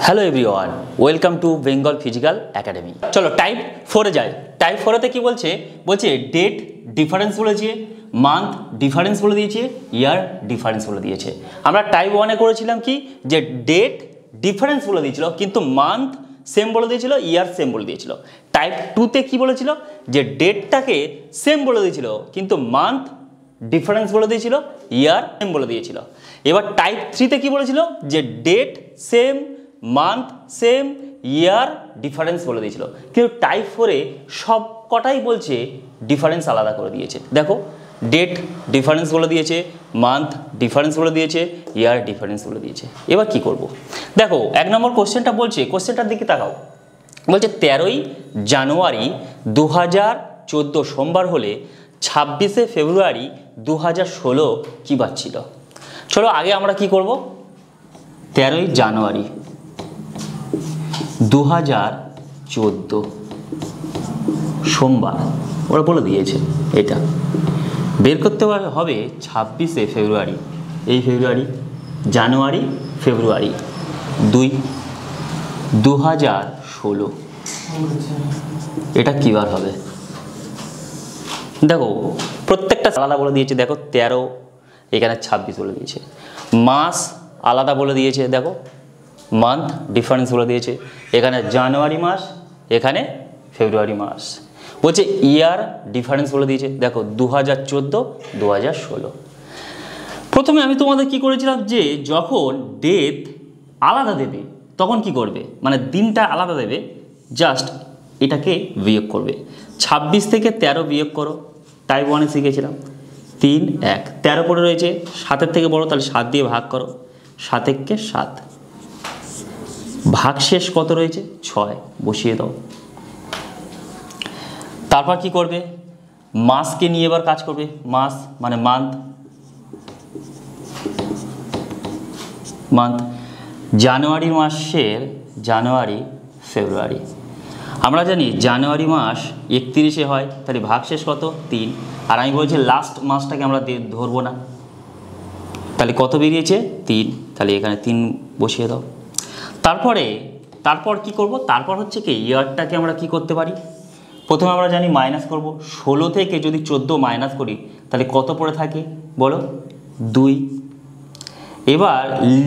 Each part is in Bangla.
Hello everyone, welcome to Bengal physical academy. চলো টাইপ 4-এ যাই। টাইপ 4-এতে কি বলছে ডেট ডিফারেন্স বলেছে, মান্থ ডিফারেন্স বলে দিয়েছে, ইয়ার ডিফারেন্স বলে দিয়েছে। আমরা টাইপ 1-এ করেছিলাম কি যে ডেট ডিফারেন্স বলে দিয়েছিল, কিন্তু মান্থ সেম বলে দিয়েছিল, ইয়ার সেম বলে দিয়েছিল। টাইপ 2-তে কি বলেছিল যে ডেটটাকে সেম বলে দিয়েছিল, কিন্তু মান্থ ডিফারেন্স বলে দিয়েছিল, ইয়ার সেম বলে দিয়েছিল। এবার টাইপ 3-তে কি বলেছিল যে ডেট সেম, মান্থ সেম, ইয়ার ডিফারেন্স বলে দিয়েছিল। কিন্তু টাইপ 4-এ সব কটাই বলছে ডিফারেন্স আলাদা করে দিয়েছে। দেখো, ডেট ডিফারেন্স বলে দিয়েছে, মান্থ ডিফারেন্স বলে দিয়েছে, ইয়ার ডিফারেন্স বলে দিয়েছে। এবার কি করব? দেখো, 1 নম্বর কোশ্চেনটা বলছে, কোশ্চেনটার দিকে তাকাও। বলছে 13ই জানুয়ারি 2014 সোমবার হলে 26শে ফেব্রুয়ারি 2016 কী বার ছিল? চলো আগে আমরা কি করব, 13ই জানুয়ারি 2014 সোমবার ওরা বলে দিয়েছে, এটা বের করতে হবে 26শে ফেব্রুয়ারি, এই ফেব্রুয়ারি, জানুয়ারি, ফেব্রুয়ারি 2016 এটা কী বার হবে? দেখো প্রত্যেকটা আলাদা বলে দিয়েছে। দেখো 13, এখানে 26 বলে দিয়েছে। মাস আলাদা বলে দিয়েছে, দেখো মান্থ ডিফারেন্স বলে দিয়েছে, এখানে জানুয়ারি মাস, এখানে ফেব্রুয়ারি মাস। বলছে ইয়ার ডিফারেন্স বলে দিয়েছে, দেখো 2014, 2016। প্রথমে আমি তোমাদের কি করেছিলাম যে যখন ডেট আলাদা দেবে তখন কি করবে, মানে দিনটা আলাদা দেবে, জাস্ট এটাকে বিয়োগ করবে। 26 থেকে 13 বিয়োগ করো, টাইপ 1-এ শিখেছিলাম। 3, 1, 13 পড়ে রয়েছে, 7-এর থেকে বড়, তাহলে 7 দিয়ে ভাগ করো, 7 একে 7, ভাগশেষ কত রয়েছে? 6, বসিয়ে দাও। তারপর কি করবে? মাসকে নিয়ে এবার কাজ করবে। মাস মানে মান্থ, মান্থ জানুয়ারি মাসের জানুয়ারি, ফেব্রুয়ারি। আমরা জানি জানুয়ারি মাস 31-এ হয়, তাহলে ভাগশেষ কত? 3। আর আমি বলছি লাস্ট মাসটাকে আমরা ধরবো না, তাহলে কত বেরিয়েছে? 3, তাহলে এখানে 3 বসিয়ে দাও। তারপর কি করব? তারপর হচ্ছে কি ইয়ারটাকে আমরা কি করতে পারি? প্রথমে আমরা জানি মাইনাস করব। 16 থেকে যদি 14 মাইনাস করি তাহলে কত পড়ে থাকে বলো? 2। এবার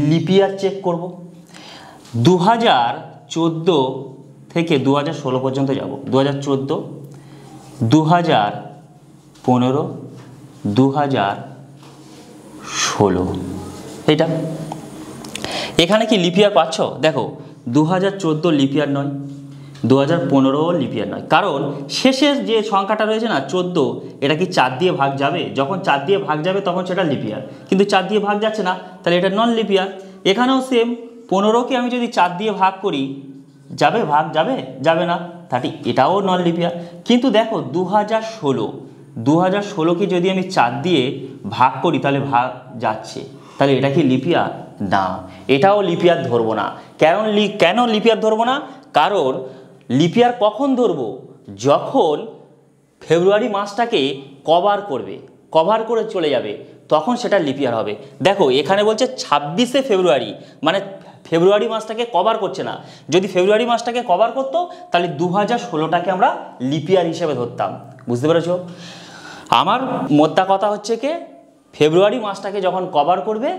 লিপ ইয়ার চেক করব। 2014 থেকে 2016 পর্যন্ত যাব। 2014, 2015, 2016, এইটা। এখানে কি লিপ ইয়ার পাচ্ছ? দেখো 2014 লিপ ইয়ার নয়, 2015 লিপ ইয়ার নয়, কারণ শেষের যে সংখ্যাটা রয়েছে না 14, এটা কি 4 দিয়ে ভাগ যাবে? যখন 4 দিয়ে ভাগ যাবে তখন সেটা লিপ ইয়ার, কিন্তু 4 দিয়ে ভাগ যাচ্ছে না, তাহলে এটা নন লিপ ইয়ার। এখানেও সেম, 15কে আমি যদি 4 দিয়ে ভাগ করি যাবে? ভাগ যাবে? যাবে না, তাহলে এটাও নন লিপ ইয়ার। কিন্তু দেখো 2016কে যদি আমি 4 দিয়ে ভাগ করি তাহলে ভাগ যাচ্ছে, তাহলে এটা কি লিপ ইয়ার? না, এটাও লিপ ইয়ার ধরবো না। কেন লিপ ইয়ার ধরবো না? কারণ লিপ ইয়ার কখন ধরবো? যখন ফেব্রুয়ারি মাসটাকে কভার করবে, কভার করে চলে যাবে, তখন সেটা লিপ ইয়ার হবে। দেখো এখানে বলছে 26শে ফেব্রুয়ারি, মানে ফেব্রুয়ারি মাসটাকে কভার করছে না। যদি ফেব্রুয়ারি মাসটাকে কভার করতো তাহলে 2016টাকে আমরা লিপ ইয়ার হিসেবে ধরতাম। বুঝতে পেরেছো? আমার মোদ্দা কথা হচ্ছে কি, ফেব্রুয়ারি মাসটাকে যখন কভার করবে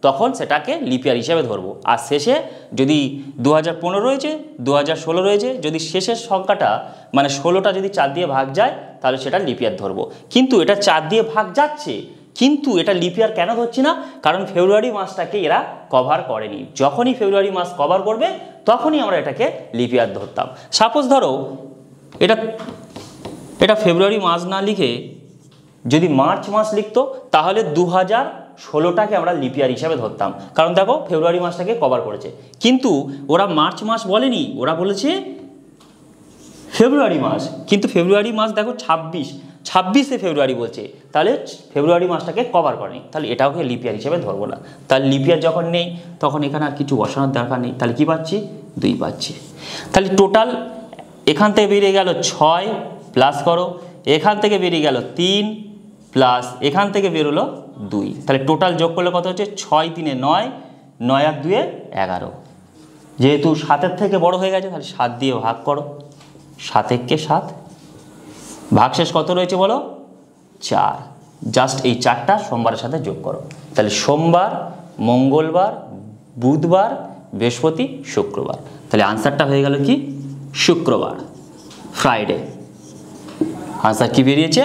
তখন সেটাকে লিপ ইয়ার হিসেবে ধরবো। আর শেষে যদি 2015 রয়েছে, 2016 রয়েছে, যদি শেষের সংখ্যাটা মানে 16টা যদি 4 দিয়ে ভাগ যায় তাহলে সেটা লিপ ইয়ার ধরবো। কিন্তু এটা 4 দিয়ে ভাগ যাচ্ছে, কিন্তু এটা লিপ ইয়ার কেন ধরছি না? কারণ ফেব্রুয়ারি মাসটাকে এরা কভার করেনি। যখনই ফেব্রুয়ারি মাস কভার করবে তখনই আমরা এটাকে লিপ ইয়ার ধরতাম। সাপোজ ধরো এটা ফেব্রুয়ারি মাস না লিখে যদি মার্চ মাস লিখতো তাহলে 2016টাকে আমরা লিপ ইয়ার হিসাবে ধরতাম, কারণ দেখো ফেব্রুয়ারি মাসটাকে কভার করেছে। কিন্তু ওরা মার্চ মাস বলেনি, ওরা বলেছে ফেব্রুয়ারি মাস। কিন্তু ফেব্রুয়ারি মাস দেখো 26শে ফেব্রুয়ারি বলছে, তাহলে ফেব্রুয়ারি মাসটাকে কভার করেনি, তাহলে এটাকে লিপ ইয়ার হিসেবে ধরবো না। তাহলে লিপ ইয়ার যখন নেই তখন এখানে আর কিছু বসানোর দরকার নেই। তাহলে কি পাচ্ছি? 2 পাচ্ছি। তাহলে টোটাল এখান থেকে বেরিয়ে গেল 6, প্লাস করো, এখান থেকে বেরিয়ে গেল 3, প্লাস এখান থেকে বেরোলো 2। তাহলে টোটাল যোগ করলে কত হচ্ছে? 6 3 9, 9 আর 2 11। যেহেতু 7-এর থেকে বড় হয়ে গেছে তাহলে 7 দিয়ে ভাগ করো, 7 একে 7, ভাগশেষ কত রয়েছে বলো 4, জাস্ট এই 4টা সোমবারের সাথে যোগ করো, তাহলে সোমবার, মঙ্গলবার, বুধবার, বৃহস্পতি, শুক্রবার, তাহলে আনসারটা হয়ে গেল কি শুক্রবার, ফ্রাইডে। আনসার কি বেরিয়েছে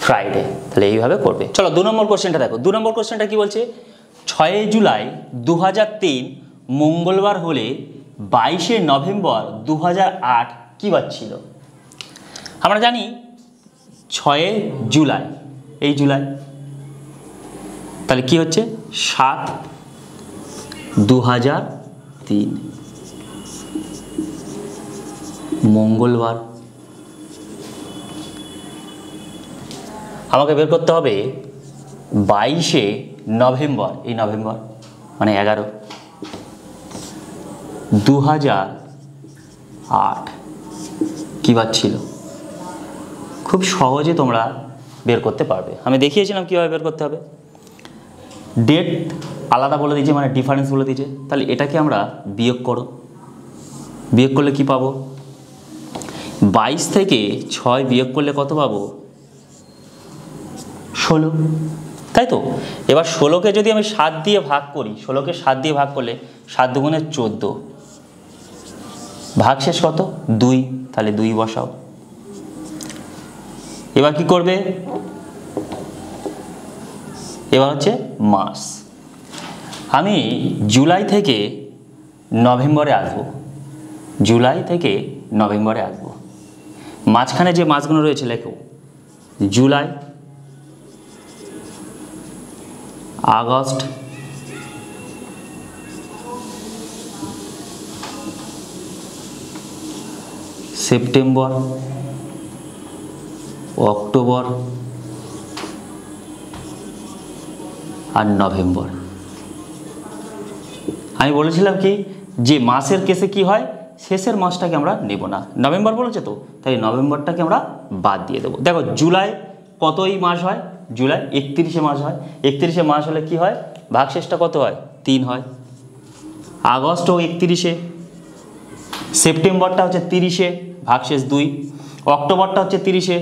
ফ্রাইডে। তাহলে এইভাবে করবে। চলো 2 নম্বর কোশ্চেনটা দেখো। 2 নম্বর কোশ্চেনটা কি বলছে, 6 জুলাই 2003 মঙ্গলবার হলে 22 নভেম্বর 2008 কী বার ছিল? আমরা জানি 6 জুলাই, এই জুলাই, তাহলে কি হচ্ছে 7/2003 মঙ্গলবার। আমাকে বের করতে হবে 22 নভেম্বর, এই নভেম্বর মানে 11, 2008 কী বার ছিল? খুব সহজে তোমরা বের করতে পারবে। আমি দেখিয়েছিলাম কীভাবে বের করতে হবে। ডেট আলাদা বলে দিয়েছে, মানে ডিফারেন্স বলে দিয়েছে, তাহলে এটাকে আমরা বিয়োগ করো। বিয়োগ করলে কি পাবো? 22 থেকে 6 বিয়োগ করলে কত পাবো? 16, তাই তো। এবার 16কে যদি আমি 7 দিয়ে ভাগ করি, 16কে 7 দিয়ে ভাগ করলে 7 দুগুণে 14, ভাগশেষ কত 2, তাহলে 2 বসাও। এবার কি করবে? এবার হচ্ছে মাস। আমি জুলাই থেকে নভেম্বরে আসবো, জুলাই থেকে নভেম্বরে আসবো। মাঝখানে যে মাসগুলো রয়েছে লেখো, জুলাই, আগস্ট, সেপ্টেম্বর, অক্টোবর আর নভেম্বর। আমি বলেছিলাম কি যে মাসের কেসে কি হয়, শেষের মাসটাকে আমরা নেব না। নভেম্বর বলেছে তো, তাই নভেম্বরটাকে আমরা বাদ দিয়ে দেবো। দেখো জুলাই কতই মাস হয়? জুলাই 31 মাস হয়। 31 মাস হলে কি হয়? ভাগশেষটা কত হয়? 3 হয়। আগস্টও 31, সেপ্টেম্বরটা হচ্ছে 30, ভাগশেষ 2, অক্টোবরটা হচ্ছে 30,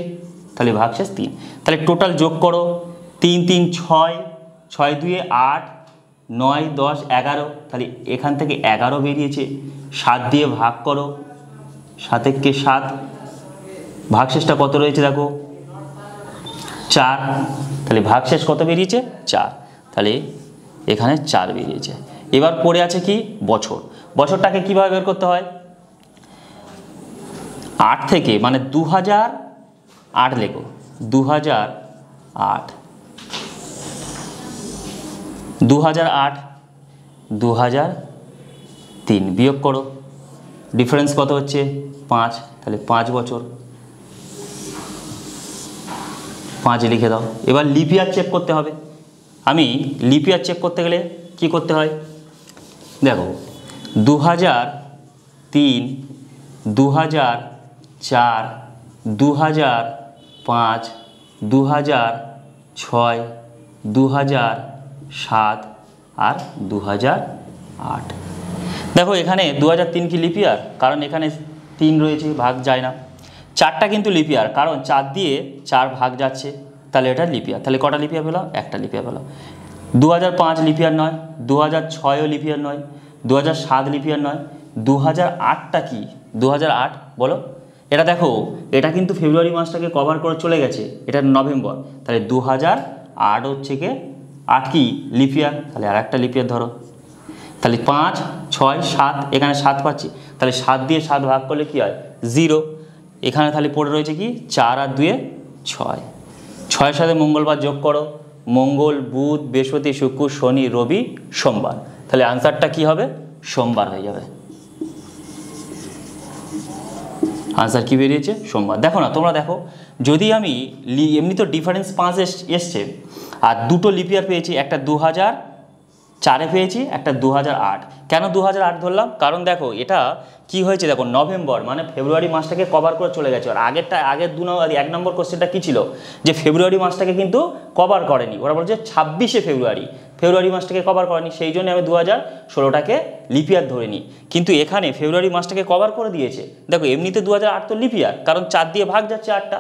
তাহলে ভাগশেষ 3। তাহলে টোটাল যোগ করো, 3 3 6, 6 2 8, 9 10 11, তাহলে এখান থেকে 11 বেরিয়েছে। 7 দিয়ে ভাগ করো, 7 একে 7, ভাগশেষটা কত রয়েছে দেখো 4, তাহলে ভাগশেষ কত বেরিয়েছে 4, তাহলে এখানে 4 বেরিয়েছে। এবার পড়ে আছে কি বছর। বছরটাকে কিভাবে বের করতে হয়? 8 থেকে, মানে 2008 লেখো, 2008, 2008, 2003 বিয়োগ করো, ডিফারেন্স কত হচ্ছে 5, তাহলে 5 বছর, 5 লিখে দাও। এবার লিপ ইয়ার চেক করতে হবে। আমি লিপ ইয়ার চেক করতে গেলে কি করতে হয় দেখো, 2003, 2004, 2005, 2006, 2007 আর 2008। দেখো এখানে 2003 কি লিপ ইয়ার? কারণ এখানে 3 রয়েছে, ভাগ যায় না। 4টা কিন্তু লিপ ইয়ার, কারণ 4 দিয়ে 4 ভাগ যাচ্ছে, তাহলে এটা লিপ ইয়ার। তাহলে কটা লিপ ইয়ার পেলাম? একটা লিপ ইয়ার পেলাম। 2005 লিপ ইয়ার নয়, 2006ও লিপ ইয়ার নয়, 2007 লিপ ইয়ার নয়, 2008টা কি? 2008 বলো। এটা দেখো, এটা কিন্তু ফেব্রুয়ারি মাসটাকে কভার করে চলে গেছে, এটা নভেম্বর, তাহলে 2008 হচ্ছে কি 8 কি লিপ ইয়ার, তাহলে আর একটা লিপ ইয়ার ধরো। তাহলে 5 6 7, এখানে 7 পাচ্ছি, তাহলে 7 দিয়ে 7 ভাগ করলে কি হয় 0। এখানে তাহলে পড়ে রয়েছে কি 4 আর 2 6, 6-এর সাথে মঙ্গলবার যোগ করো, মঙ্গল, বুধ, বৃহস্পতি, শুক্র, শনি, রবি, সোমবার, তাহলে আনসারটা কি হবে? সোমবার হয়ে যাবে। আনসার কি বেরিয়েছে? সোমবার। দেখো না, তোমরা দেখো, যদি আমি এমনি তো ডিফারেন্স 5 এসছে, আর দুটো লিপ ইয়ার পেয়েছি, একটা 2004-এ পেয়েছি, একটা 2008। কেন 2008 ধরলাম? কারণ দেখো এটা কি হয়েছে, দেখো নভেম্বর মানে ফেব্রুয়ারি মাসটাকে কভার করে চলে গেছে। আর আগের 1 নম্বর কোশ্চেনটা কী ছিল, যে ফেব্রুয়ারি মাসটাকে কিন্তু কভার করেনি, ওরা বলছে 26শে ফেব্রুয়ারি। ফেব্রুয়ারি মাসটাকে কভার করেনি, সেই জন্য আমি 2016টাকে লিপ ইয়ার ধরে নিই। কিন্তু এখানে ফেব্রুয়ারি মাসটাকে কভার করে দিয়েছে। দেখো এমনিতে 2008 তো লিপ ইয়ার, কারণ 4 দিয়ে ভাগ যাচ্ছে 8টা।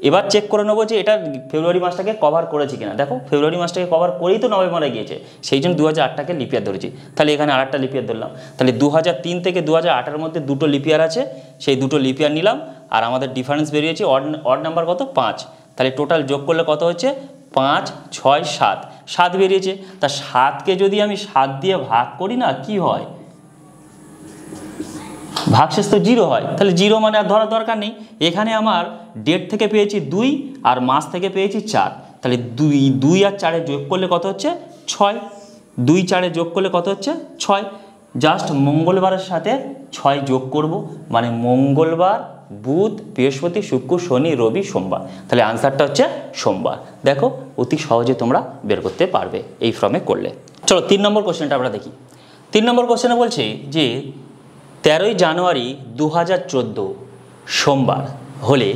এবার চেক করে নেবো যে এটা ফেব্রুয়ারি মাসটাকে কভার করেছে কিনা। দেখো ফেব্রুয়ারি মাসটাকে কভার করেই তো নভেম্বরে গিয়েছে, সেই জন্য 2008টাকে লিপ ইয়ার ধরেছি। তাহলে এখানে আরেকটা লিপ ইয়ার ধরলাম। তাহলে 2003 থেকে 2008-এর মধ্যে দুটো লিপ ইয়ার আছে, সেই দুটো লিপ ইয়ার নিলাম। আর আমাদের ডিফারেন্স বেরিয়েছে অড নাম্বার কত? 5। তাহলে টোটাল যোগ করলে কত হচ্ছে? 5, 6, 7, 7 বেরিয়েছে। তা 7কে যদি আমি 7 দিয়ে ভাগ করি না, কি হয়? ভাগশেষ তো 0 হয়। তাহলে 0 মানে আর ধরার দরকার নেই। এখানে আমার ডেট থেকে পেয়েছি 2 আর মাস থেকে পেয়েছি 4। তাহলে 2 আর 4-এ যোগ করলে কত হচ্ছে? 6। 2, 4-এ যোগ করলে কত হচ্ছে? 6। জাস্ট মঙ্গলবারের সাথে 6 যোগ করব, মানে মঙ্গলবার, বুধ, বৃহস্পতি, শুক্র, শনি, রবি, সোমবার। তাহলে আনসারটা হচ্ছে সোমবার। দেখো অতি সহজে তোমরা বের করতে পারবে এই ফর্মে করলে। চলো 3 নম্বর কোশ্চেনটা আমরা দেখি। 3 নম্বর কোশ্চেনে বলছে যে 13ই জানুয়ারি 2014 সোমবার হলে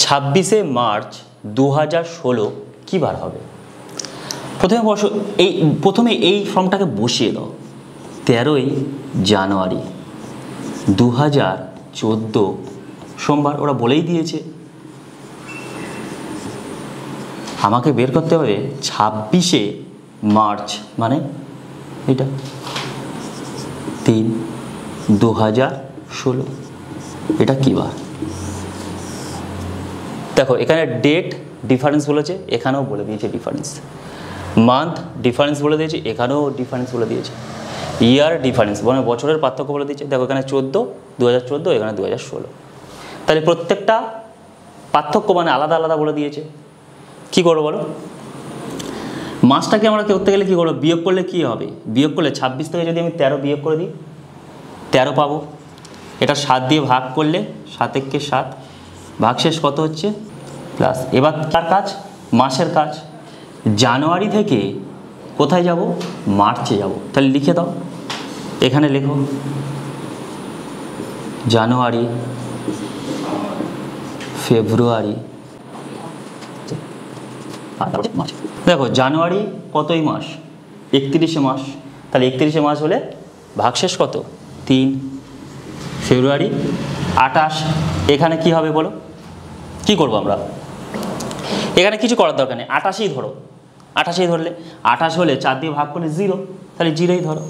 26শে মার্চ 2016 কী বার হবে? প্রথমে এই ফর্মটাকে বসিয়ে দাও। 13ই জানুয়ারি 2014 সোমবার, ওরা বলেই দিয়েছে। আমাকে বের করতে হবে 26শে মার্চ, মানে এটা 3, 2016, এটা কী বার? দেখো এখানে ডেট ডিফারেন্স বলেছে, এখানেও বলে দিয়েছে ডিফারেন্স। মান্থ ডিফারেন্স বলে দিয়েছে, এখানেও ডিফারেন্স বলে দিয়েছে। ইয়ার ডিফারেন্স মানে বছরের পার্থক্য বলে দিয়েছে। দেখো এখানে 2014, এখানে 2016। তাহলে প্রত্যেকটা পার্থক্য মানে আলাদা আলাদা বলে দিয়েছে। কি করবো বলো? মাসটাকে আমরা করতে গেলে কী করবো? বিয়োগ করলে কী হবে? বিয়োগ করলে 26 থেকে যদি আমি 13 বিয়োগ করে দিই, 13 পাবো। এটা 7 দিয়ে ভাগ করলে 7 একে 7, ভাগশেষ কত হচ্ছে? প্লাস। এবার তার কাজ, মাসের কাজ। জানুয়ারি থেকে কোথায় যাব? মার্চে যাব। তাহলে লিখে দাও, এখানে লেখো জানুয়ারি, ফেব্রুয়ারি, মার্চ। দেখো জানুয়ারি কতই মাস? 31শে মাস। তাহলে 31শে মাস হলে ভাগশেষ কত? 3। ফেব্রুয়ারি 28। এখানে কি হবে বলো? কি করব আমরা? এখানে কিছু করার দরকার নেই, 28ই ধরো। 28ই ধরলে 28 হলে 4 দিয়ে ভাগ করলে 0, তাহলে 0ই ধরো।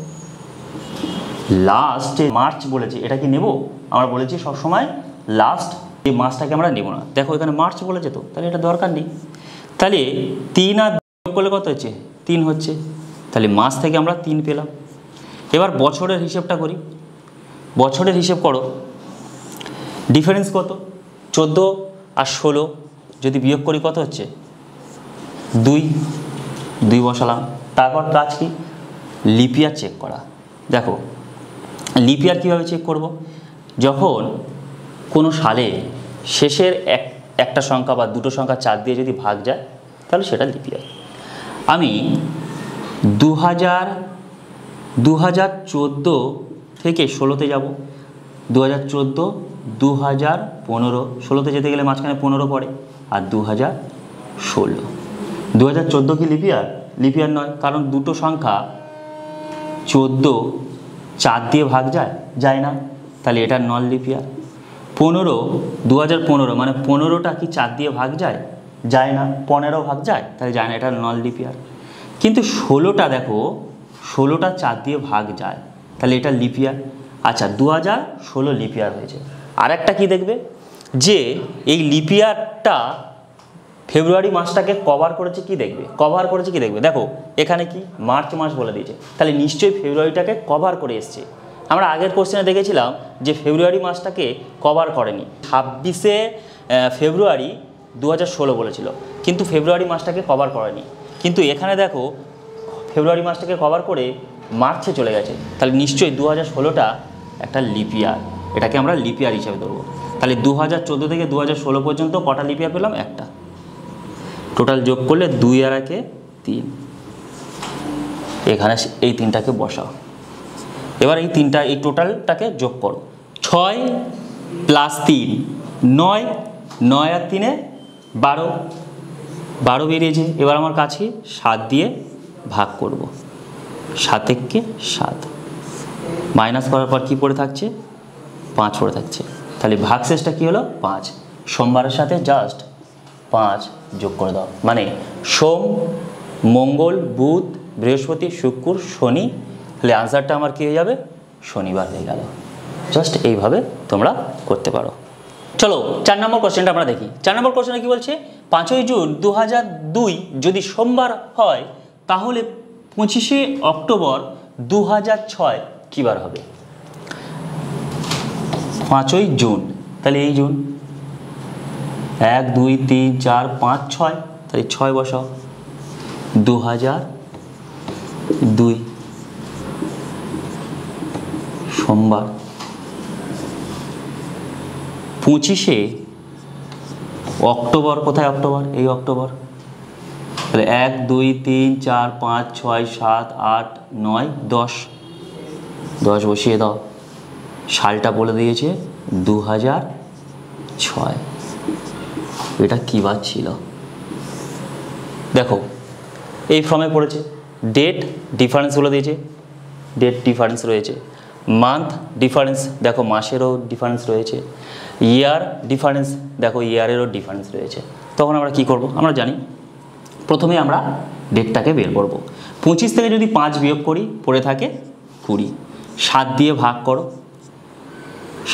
লাস্টে মার্চ বলেছি, এটা কি নেব? আমরা বলেছি সবসময় লাস্ট এই মাসটাকে আমরা নেব না। দেখো এখানে মার্চ বলেছে তো, তাহলে এটা দরকার নেই। তাহলে 3 আর যোগ করলে কত হচ্ছে? 3 হচ্ছে। তাহলে মাস থেকে আমরা 3 পেলাম। এবার বছরের হিসেবটা করি। বছরের হিসেব করো, ডিফারেন্স কত? 14 আর 16 যদি বিয়োগ করি কত হচ্ছে? 2 বসালাম। তারপর কাজ কি? লিপ ইয়ার চেক করা। দেখো লিপ ইয়ার কীভাবে চেক করব? যখন কোনো সালে শেষের একটা সংখ্যা বা দুটো সংখ্যা 4 দিয়ে যদি ভাগ যায়, তাহলে সেটা লিপ ইয়ার। আমি 2014 থেকে 16তে যাব। 2014, 2015, 16তে যেতে গেলে মাঝখানে 15 পড়ে, আর 2016। 2014 কি লিপ ইয়ার? লিপ ইয়ার নয়, কারণ দুটো সংখ্যা 14 4 দিয়ে ভাগ যায় না, তাহলে এটা নন লিপ ইয়ার। 15, 2015 মানে 15টা কি 4 দিয়ে ভাগ যায় না। 15 ভাগ যায়, তাহলে যায় না, এটা নন লিপ ইয়ার। কিন্তু 16টা দেখো, 16টা 4 দিয়ে ভাগ যায়, তাহলে এটা লিপ ইয়ার। আচ্ছা 2016 লিপ ইয়ার হয়েছে। আর একটা কী দেখবে যে এই লিপ ইয়ারটা ফেব্রুয়ারি মাসটাকে কভার করেছে কি দেখবে? দেখো এখানে কি মার্চ মাস বলে দিয়েছে, তাহলে নিশ্চয়ই ফেব্রুয়ারিটাকে কভার করে এসছে। আমরা আগের কোশ্চেনে দেখেছিলাম যে ফেব্রুয়ারি মাসটাকে কভার করেনি। 26শে ফেব্রুয়ারি 2016 বলেছিল, কিন্তু ফেব্রুয়ারি মাসটাকে কভার করেনি। কিন্তু এখানে দেখো ফেব্রুয়ারি মাসটাকে কভার করে মার্চে চলে গেছে, তাহলে নিশ্চয়ই 2016টা একটা লিপ ইয়ার। এটাকে আমরা লিপ ইয়ার হিসেবে ধরবো। তাহলে 2014 থেকে 2016 পর্যন্ত কটা লিপ ইয়ার পেলাম? একটা। টোটাল যোগ করলে 2 আর 1 3। এখানে এই 3টাকে বসাও। এবার এই টোটালটাকে যোগ করো। 6 + 3 9, 9 আর 3 12 বেরিয়েছে। এবার আমার কাছে 7 দিয়ে ভাগ করব। 7 একে 7, মাইনাস করার পর কী পড়ে থাকছে 5 পড়ে থাকছে। তাহলে ভাগশেষটা কী হলো 5। সোমবারের সাথে জাস্ট 5 যোগ করে দাও, মানে সোম, মঙ্গল, বুধ, বৃহস্পতি, শুক্র, শনি। তাহলে আনসারটা আমার কী হয়ে যাবে শনিবার হয়ে গেল। জাস্ট এইভাবে তোমরা করতে পারো। চলো 4 নম্বর কোশ্চেনটা আমরা দেখি। 4 নম্বর কোশ্চেনে কী বলছে, 5ই জুন 2002 যদি সোমবার হয় তাহলে 25শে অক্টোবর 2006 কী বার হবে? 5ই জুন, তাহলে এই জুন 1 2 3 4 5 6, তাহলে 6 বসাও। 2002 সোমবার, 25শে অক্টোবর, কোথায় অক্টোবর? এই অক্টোবর। তাহলে 1 2 3 4 5 6 7 8 9 10, 10 বসিয়ে দাও। সালটা বলে দিয়েছে 2006। এটা কী বার ছিল দেখো, এই ফর্মে পড়েছে। ডেট ডিফারেন্স বলে দিয়েছে, ডেট ডিফারেন্স রয়েছে। মান্থ ডিফারেন্স, দেখো মাসেরও ডিফারেন্স রয়েছে। ইয়ার ডিফারেন্স, দেখো ইয়ারেরও ডিফারেন্স রয়েছে। তখন আমরা কি করব? আমরা জানি প্রথমে আমরা ডেটটাকে বের করব। 25 থেকে যদি 5 বিয়োগ করি পড়ে থাকে 20, 7 দিয়ে ভাগ করো,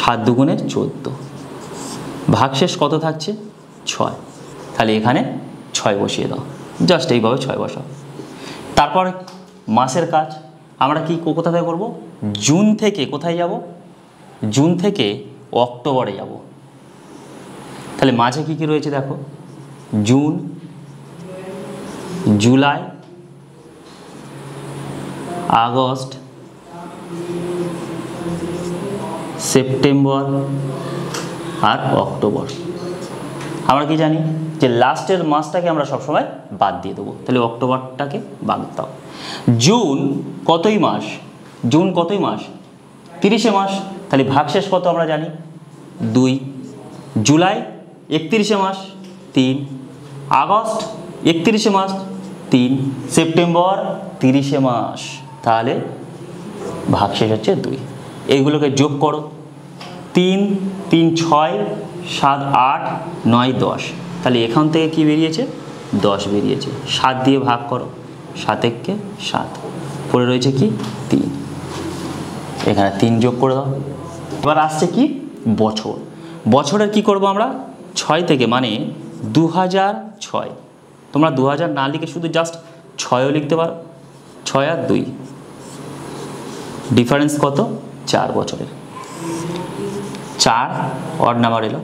7 দুগুণে 14, ভাগশেষ কত থাকছে 6। তাহলে এখানে 6 বসিয়ে দাও, জাস্ট এইভাবে 6 বসাও। তারপর মাসের কাজ আমরা কি কোথা থেকে করব? জুন থেকে কোথায় যাব? জুন থেকে অক্টোবরে যাব। তাহলে মাঝে কি কি রয়েছে দেখো, জুন, জুলাই, আগস্ট, সেপ্টেম্বর আর অক্টোবর। আমরা কি জানি যে লাস্টের মাসটাকে আমরা সবসময় বাদ দিয়ে দেবো, তাহলে অক্টোবরটাকে বাদ দাও। জুন কতই মাস? জুন কতই মাস? 30শে মাস, তাহলে ভাগশেষ কত আমরা জানি 2। জুলাই 31শে মাস 3, আগস্ট 31শে মাস 3, সেপ্টেম্বর 30শে মাস, তাহলে ভাগশেষ হচ্ছে 2। এইগুলোকে যোগ করো, 3 3 6 7 8 9 10, তাহলে এখান থেকে কি বেরিয়েছে 10 বেরিয়েছে। 7 দিয়ে ভাগ করো, 7 একে 7, পড়ে রয়েছে কি 3, এখানে 3 যোগ করে দাও। এবার আসছে কি বছর। বছরের কি করব আমরা 6 থেকে, মানে 2006। তোমরা 2000 না লিখে শুধু জাস্ট 6ও লিখতে পারো। 6 আর 2 ডিফারেন্স কত 4 বছরের, 4 অড নাম্বার এলো।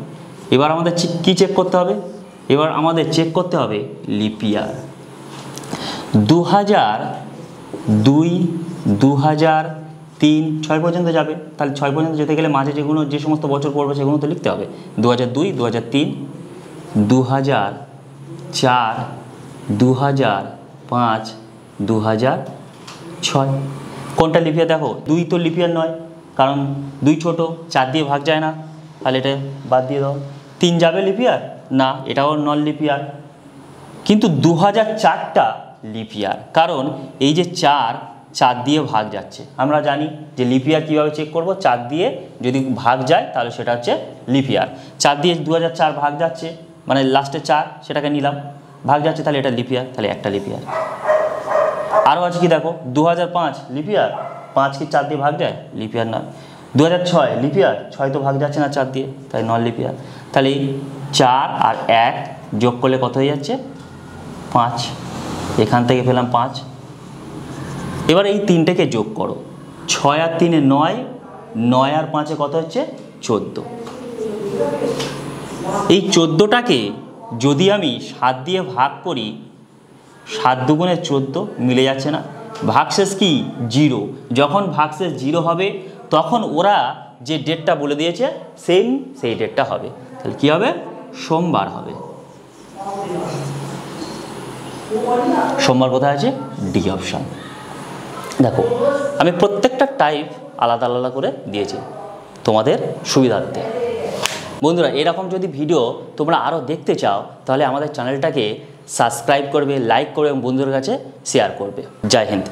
এবার আমাদের কি চেক করতে হবে? এবার আমাদের চেক করতে হবে লিপ ইয়ার। 2002 2003 6 পর্যন্ত যাবে। তাহলে 6 পর্যন্ত যেতে গেলে মাঝে যে সমস্ত বছর পড়বে সেগুলো তো লিখতে হবে। 2002 2003 2004 2005 2006। কোনটা লিপিয়ার দেখো? 2 তো লিপিয়ার নয়, কারণ 2 ছোট, 4 দিয়ে ভাগ যায় না, তাহলে এটা বাদ দিয়ে দাও। 3 যাবে লিপিয়ার না, এটাও নন লিপিয়ার। কিন্তু 2004টা লিপিয়ার, কারণ এই যে 4 দিয়ে ভাগ যাচ্ছে। আমরা জানি যে লিপিয়ার কীভাবে চেক করব, 4 দিয়ে যদি ভাগ যায় তাহলে সেটা হচ্ছে লিপিয়ার। 4 দিয়ে 2004 ভাগ যাচ্ছে, মানে লাস্টে 4 সেটাকে নিলাম, ভাগ যাচ্ছে, তাহলে এটা লিপিয়ার, তাহলে একটা লিপিয়ার। আরও আছে কি দেখো, 2005 লিপিয়ার, 5 কি 4 দিয়ে ভাগ যায়? লিপিয়ার নয়। 2006 লিপিয়ার, 6 তো ভাগ যাচ্ছে না 4 দিয়ে, তাই নন লিপিয়ার। তাহলে 4 আর 1 যোগ করলে কত হয়ে যাচ্ছে 5, এখান থেকে পেলাম 5। এবার এই 3টেকে যোগ করো, 6 আর 3 9, 9 আর 5 কত হচ্ছে 14। এই 14টাকে যদি আমি 7 দিয়ে ভাগ করি, 7 দুগুণে 14, মিলে যাচ্ছে না। ভাগশেষ কি 0। যখন ভাগশেষ 0 হবে তখন ওরা যে ডেটটা বলে দিয়েছে সেই ডেটটা হবে। তাহলে কী হবে? সোমবার হবে। সোমবার কোথায় আছে? D option. দেখো আমি প্রত্যেকটা টাইপ আলাদা আলাদা করে দিয়েছি তোমাদের সুবিধার্থে। বন্ধুরা এরকম যদি ভিডিও তোমরা আরও দেখতে চাও তাহলে আমাদের চ্যানেলটাকে সাবস্ক্রাইব করবে, লাইক করবে এবং বন্ধুদের কাছে শেয়ার করবে। জয় হিন্দ।